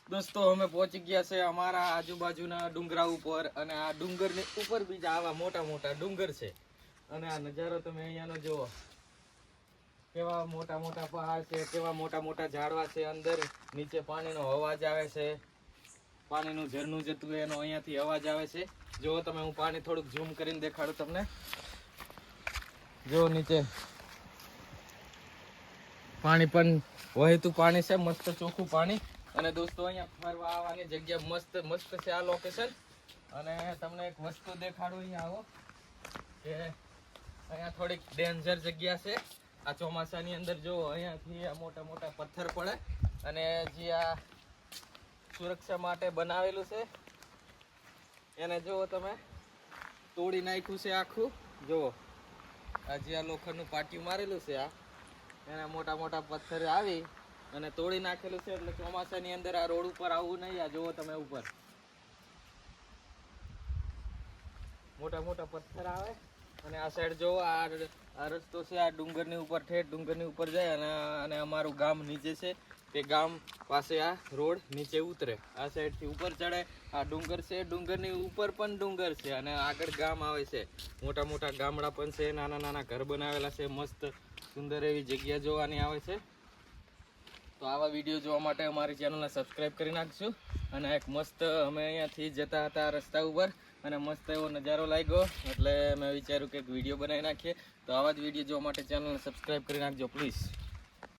દોસ્તો અમે પહોંચી ગયા છે અમારા આજુબાજુના ડુંગરા ઉપર અને આ ડુંગરની ઉપર બીજા આવા મોટા મોટા ડુંગર છે અને આ નજારો તમે અહીંયાનો જુઓ કેવા મોટા મોટા પહાડ છે કેવા મોટા મોટા ઝાડવા છે અંદર નીચે પાણીનો અવાજ આવે છે પાણીનું ઝરણું જતું હોય એનો અહીંયાથી અવાજ આવે છે જો તમે હું પાણી થોડુંક ઝૂમ કરીને દેખાડું તમને જો નીચે પાણી પણ વહેતું પાણી છે મસ્ત ચોખ્ખું પાણી અને દોસ્તો અહીંયા ફરવા આવવાની જગ્યા મસ્ત મસ્ત છે આ લોકેશન અને તમને એક વસ્તુ દેખાડું અહીંયા આવો કે અહીંયા થોડીક ડેન્જર જગ્યા છે આ ચોમાસાની અંદર જો અહીંયાથી આ મોટા મોટા પથ્થર પડે અને જે આ સુરક્ષા માટે બનાવેલું છે એને જુઓ તમે તોડી નાખ્યું છે આખું જુઓ આ જે આ લોખંડનું પાટિયું મારેલું છે આ એના મોટા મોટા પથ્થર આવી અને તોડી નાખેલું છે એટલે ચોમાસાની અંદર આ રોડ ઉપર આવવું નહીં આ જુઓ તમે ઉપર મોટા મોટા પથ્થર આવે અને આ સાઈડ જો આ રસ્તો છે આ ડુંગરની ઉપર ઠેઠ ડુંગરની ઉપર જાય અને અમારું ગામ નીચે છે તે ગામ પાસે આ રોડ નીચે ઉતરે આ સાઈડથી ઉપર ચડે આ ડુંગર છે ડુંગરની ઉપર પણ ડુંગર છે અને આગળ ગામ આવે છે મોટા મોટા ગામડા પણ છે નાના નાના ઘર બનાવેલા છે મસ્ત સુંદર એવી જગ્યા જોવાની આવે છે તો આવા વિડીયો જોવા માટે અમારી ચેનલને સબસ્ક્રાઈબ કરી નાખજો અને એક મસ્ત અમે અહીંયાથી જતા હતા રસ્તા ઉપર અને મસ્ત એવો નજારો લાગ્યો એટલે મેં વિચાર્યું કે એક વિડીયો બનાવી નાખીએ તો આવા જ વિડીયો જોવા માટે ચેનલને સબસ્ક્રાઈબ કરી નાખજો પ્લીઝ।